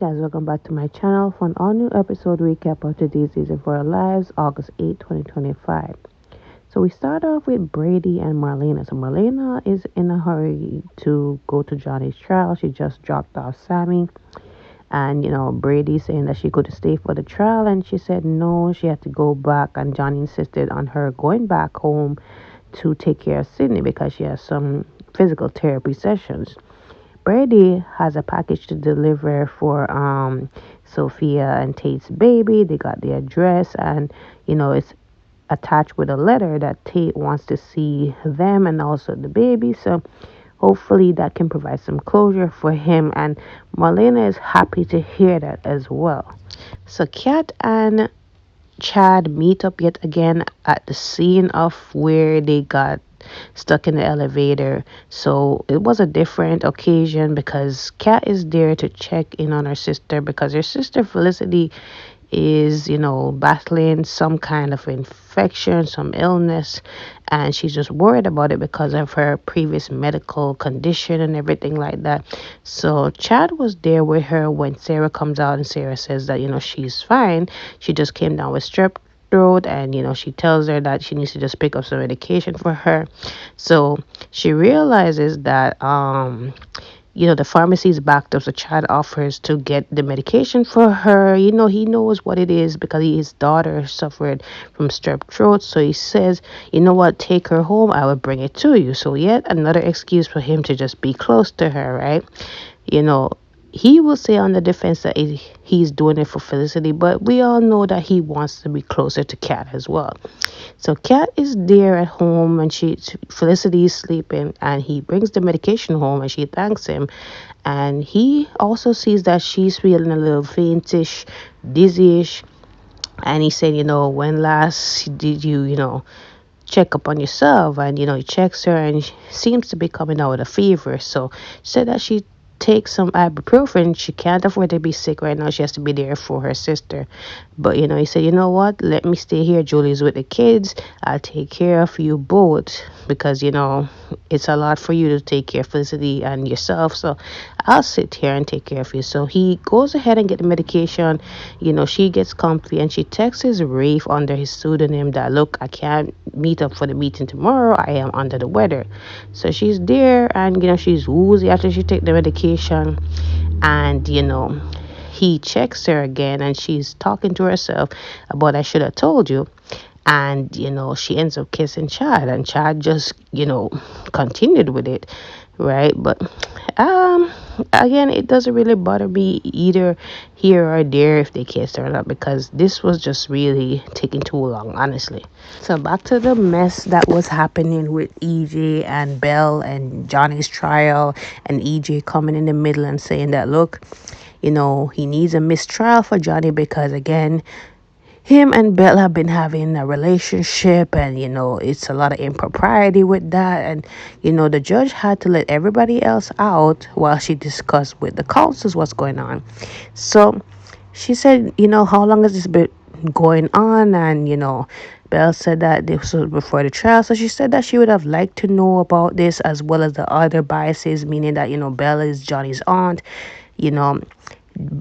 Guys, welcome back to my channel for an all new episode recap of today's season for our lives, August 8th, 2025. So we start off with Brady and Marlena. So Marlena is in a hurry to go to Johnny's trial. She just dropped off Sammy. And Brady saying that she could stay for the trial, and she said no, she had to go back. And Johnny insisted on her going back home to take care of Sydney because she has some physical therapy sessions. Brady has a package to deliver for Sophia and Tate's baby. They got the address, and it's attached with a letter that Tate wants to see them and also the baby. So hopefully that can provide some closure for him, and Marlena is happy to hear that as well. So Kat and Chad meet up yet again at the scene of where they got stuck in the elevator. So it was a different occasion because Kat is there to check in on her sister because her sister Felicity is, battling some kind of infection, some illness, and she's just worried about it because of her previous medical condition and everything like that. So Chad was there with her when Sarah comes out, and Sarah says that, she's fine. She just came down with strep throat, and she tells her that she needs to just pick up some medication for her. So she realizes that the pharmacy is backed up, so Chad offers to get the medication for her. He knows what it is because his daughter suffered from strep throat. So he says, you know what, take her home. I will bring it to you. So yet another excuse for him to just be close to her, right? You know, he will say on the defense that he's doing it for Felicity, but we all know that he wants to be closer to Kat as well. So Kat is there at home, and Felicity is sleeping, and he brings the medication home, and she thanks him. And he also sees that she's feeling a little faintish, dizzyish, and he said, when last did you, check up on yourself? And he checks her, and she seems to be coming out with a fever. So said that she take some ibuprofen. She can't afford to be sick right now. She has to be there for her sister. But he said, you know what, let me stay here. Julie's with the kids. I'll take care of you both because it's a lot for you to take care of Felicity and yourself. So I'll sit here and take care of you. So he goes ahead and get the medication. She gets comfy, and she texts Rafe under his pseudonym that, look, I can't meet up for the meeting tomorrow. I am under the weather. So she's there, and she's woozy after she take the medication. And he checks her again, and she's talking to herself about, I should have told you. And she ends up kissing Chad, and Chad just continued with it, right? But again, it doesn't really bother me either here or there if they kissed or not, because this was just really taking too long, honestly. So back to the mess that was happening with EJ and Belle and Johnny's trial, and EJ coming in the middle and saying that, look, he needs a mistrial for Johnny because, again, him and Belle have been having a relationship, and it's a lot of impropriety with that. And the judge had to let everybody else out while she discussed with the councils what's going on. So she said, how long has this been going on? And Belle said that this was before the trial. So she said that she would have liked to know about this, as well as the other biases, meaning that Belle is Johnny's aunt. you know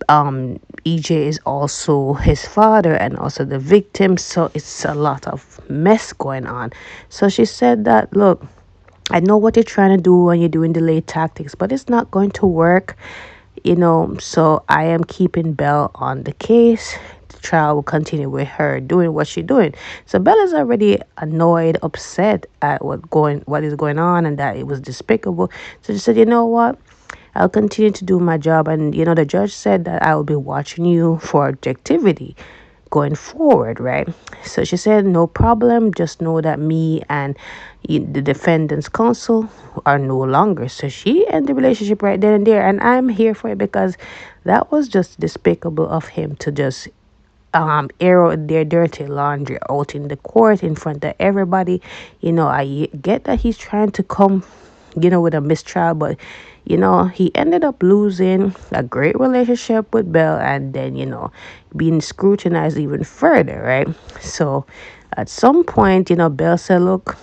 EJ is also his father and also the victim, so it's a lot of mess going on. So she said that, look, I know what you're trying to do when you're doing delayed tactics, but it's not going to work, so I am keeping Belle on the case. The trial will continue with her doing what she's doing. So Belle is already annoyed, upset at what is going on, and that it was despicable. So she said, you know what, I'll continue to do my job. And the judge said that I will be watching you for objectivity going forward, right? So she said, no problem, just know that me and the defendant's counsel are no longer. So she ended the relationship right then and there, and I'm here for it, because that was just despicable of him to just air out their dirty laundry out in the court in front of everybody. I get that he's trying to come with a mistrial, but he ended up losing a great relationship with Belle, and then being scrutinized even further, right? So at some point, Belle said, look,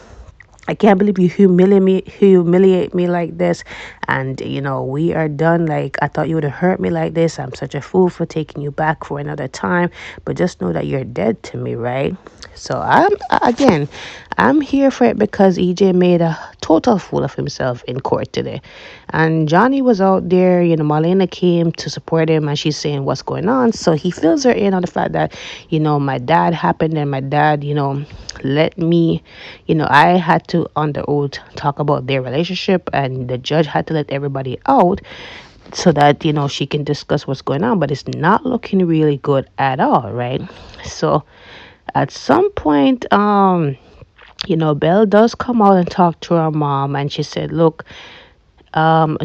I can't believe you humiliate me like this. And, we are done. Like, I thought you would have hurt me like this. I'm such a fool for taking you back for another time. But just know that you're dead to me, right? So I'm here for it because EJ made a total fool of himself in court today. And Johnny was out there, Marlena came to support him and she's saying what's going on. So he fills her in on the fact that, my dad happened and my dad, let me, I had to on the oath talk about their relationship and the judge had to let everybody out so that, she can discuss what's going on. But it's not looking really good at all, right? So at some point, Belle does come out and talk to her mom, and she said, "Look,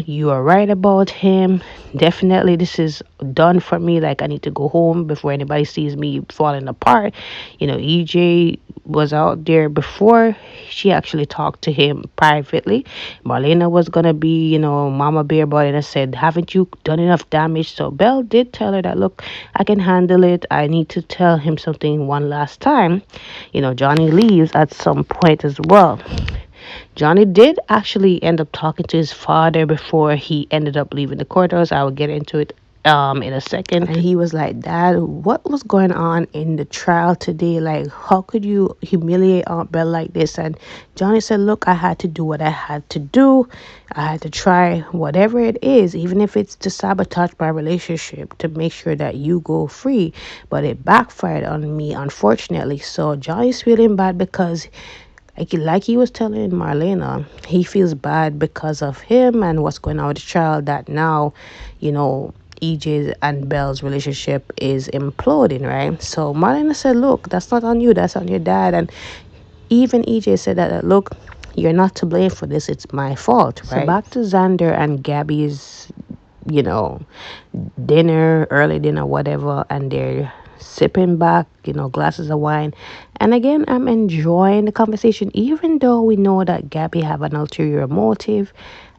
you are right about him. Definitely, this is done for me. Like, I need to go home before anybody sees me falling apart." EJ was out there before she actually talked to him privately. Marlena was gonna be, Mama Bear about it and said, "Haven't you done enough damage?" So Belle did tell her that, "Look, I can handle it. I need to tell him something one last time." Johnny leaves at some point as well. Johnny did actually end up talking to his father before he ended up leaving the courthouse. I will get into it in a second. And he was like, "Dad, what was going on in the trial today? Like, how could you humiliate Aunt Belle like this?" And Johnny said, "Look, I had to do what I had to do. I had to try whatever it is, even if it's to sabotage my relationship to make sure that you go free. But it backfired on me, unfortunately." So Johnny's feeling bad because like he was telling Marlena, he feels bad because of him and what's going on with the child, that now, EJ's and Belle's relationship is imploding, right? So Marlena said, "Look, that's not on you, that's on your dad." And even EJ said that, "Look, you're not to blame for this, it's my fault," right? So back to Xander and Gabby's, you know, dinner, early dinner, whatever, and they're sipping back, glasses of wine. And again, I'm enjoying the conversation, even though we know that Gabby have an ulterior motive.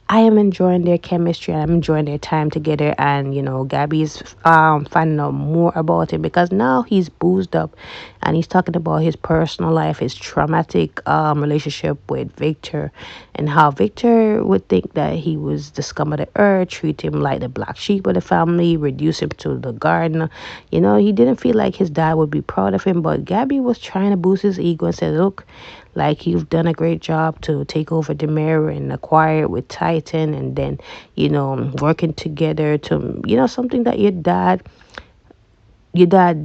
I am enjoying their chemistry and I'm enjoying their time together. And Gabby's finding out more about him because now he's boozed up and he's talking about his personal life, his traumatic relationship with Victor, and how Victor would think that he was the scum of the earth, treat him like the black sheep of the family, reduce him to the gardener. He didn't feel like his dad would be proud of him, but Gabby was trying to boost his ego and said, "Look, like, you've done a great job to take over the mirror and acquire it with Titan, and then, working together to, something that your dad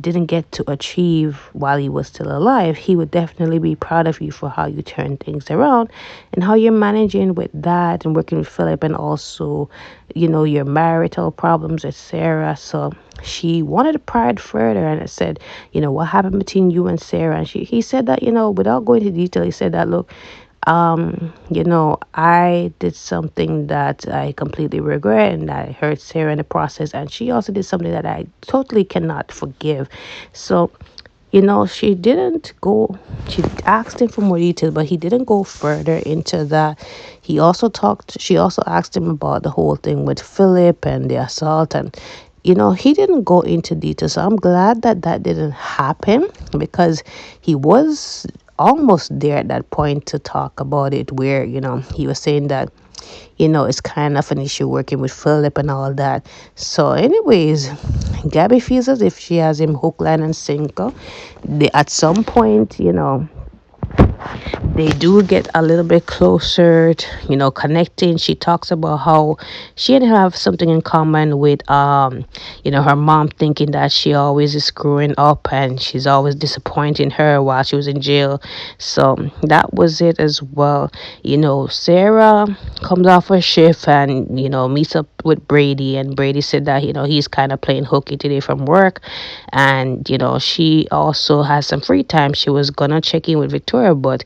didn't get to achieve while he was still alive. He would definitely be proud of you for how you turn things around and how you're managing with that and working with Philip, and also, your marital problems with Sarah." So she wanted to pry it further and it said, "What happened between you and Sarah?" And he said that, without going into detail, he said that, "Look, I did something that I completely regret and I hurt Sarah in the process. And she also did something that I totally cannot forgive." So, she didn't go, she asked him for more details, but he didn't go further into that. She also asked him about the whole thing with Philip and the assault. And, he didn't go into detail. So I'm glad that that didn't happen because he was almost there at that point to talk about it where, he was saying that, it's kind of an issue working with Philip and all that. So, anyways, Gabby feels as if she has him hook, line, and sinker. At some point, they do get a little bit closer to, connecting. She talks about how she and have something in common with her mom, thinking that she always is screwing up and she's always disappointing her while she was in jail. So that was it as well. Sarah comes off her shift and meets up with Brady, and Brady said that he's kind of playing hooky today from work. And she also has some free time. She was gonna check in with Victoria, but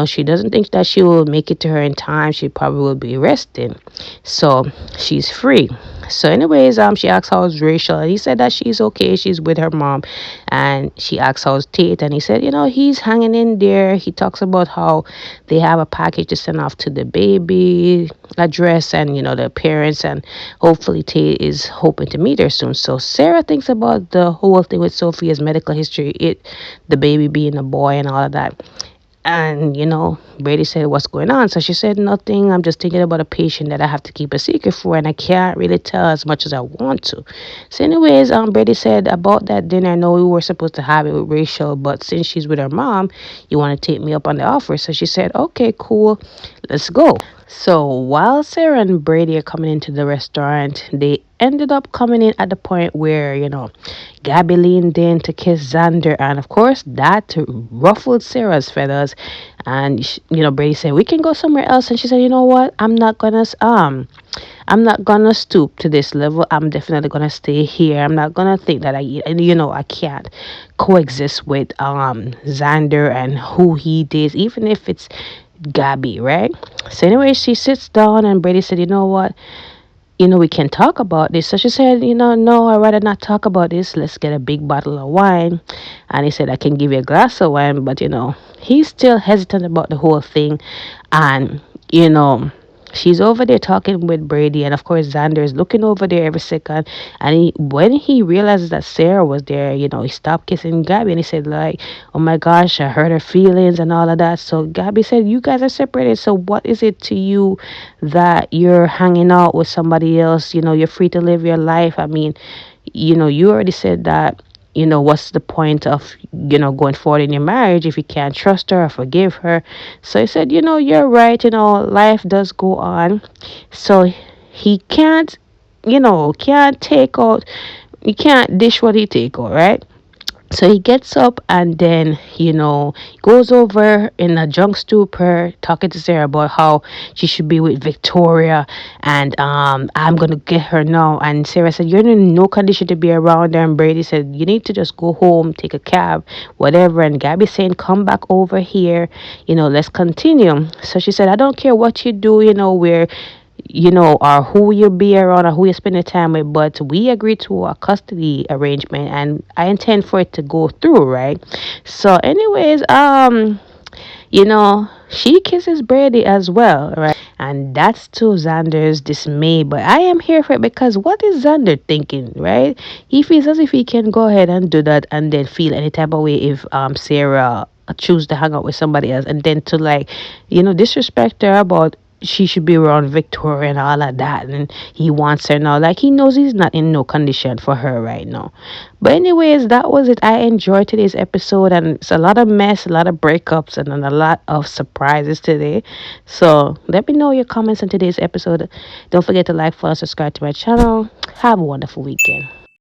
she doesn't think that she will make it to her in time. She probably will be resting, so she's free. So anyways, she asks how's Rachel, and he said that she's okay, she's with her mom. And she asks how's Tate, and he said he's hanging in there. He talks about how they have a package to send off to the baby address and the parents, and hopefully Tate is hoping to meet her soon. So Sarah thinks about the whole thing with Sophia's medical history, the baby being a boy and all of that. And Brady said, "What's going on?" So she said, "Nothing. I'm just thinking about a patient that I have to keep a secret for, and I can't really tell as much as I want to." So, anyways, Brady said about that dinner. I know we were supposed to have it with Rachel, but since she's with her mom, you want to take me up on the offer. So she said, "Okay, cool, let's go." So while Sarah and Brady are coming into the restaurant, they ended up coming in at the point where, Gabby leaned in to kiss Xander, and of course that ruffled Sarah's feathers. And Brady said, "We can go somewhere else," and she said, "You know what? I'm not gonna stoop to this level. I'm definitely gonna stay here. I'm not gonna think that I can't coexist with Xander and who he dates, even if it's Gabby, right?" So anyway, she sits down and Brady said, "You know what? We can talk about this." So she said, "No, I'd rather not talk about this. Let's get a big bottle of wine." And he said, "I can give you a glass of wine," but he's still hesitant about the whole thing. And you know, she's over there talking with Brady, and of course Xander is looking over there every second. And when he realizes that Sarah was there, he stopped kissing Gabby, and he said, like, "Oh my gosh, I hurt her feelings and all of that." So Gabby said, "You guys are separated, so what is it to you that you're hanging out with somebody else? You're free to live your life. I mean, you already said that, what's the point of, going forward in your marriage if you can't trust her or forgive her?" So he said, "You're right. Life does go on." So he can't take out, you can't dish what he take out, right? So he gets up and then, goes over in a drunk stupor, talking to Sarah about how she should be with Victoria, and I'm gonna get her now. And Sarah said, "You're in no condition to be around her." And Brady said, "You need to just go home, take a cab, whatever." And Gabby saying, "Come back over here, let's continue." So she said, "I don't care what you do, we're or who you be around or who you spend your time with, but we agreed to a custody arrangement and I intend for it to go through, right?" So anyways, she kisses Brady as well, right? And that's to Xander's dismay. But I am here for it because what is Xander thinking, right? He feels as if he can go ahead and do that and then feel any type of way if Sarah choose to hang out with somebody else, and then to, like, disrespect her about she should be around Victoria and all of that, and he wants her now. Like, he knows he's not in no condition for her right now. But anyways, that was it. I enjoyed today's episode, and it's a lot of mess, a lot of breakups, and then a lot of surprises today. So let me know your comments on today's episode. Don't forget to like, follow, subscribe to my channel. Have a wonderful weekend.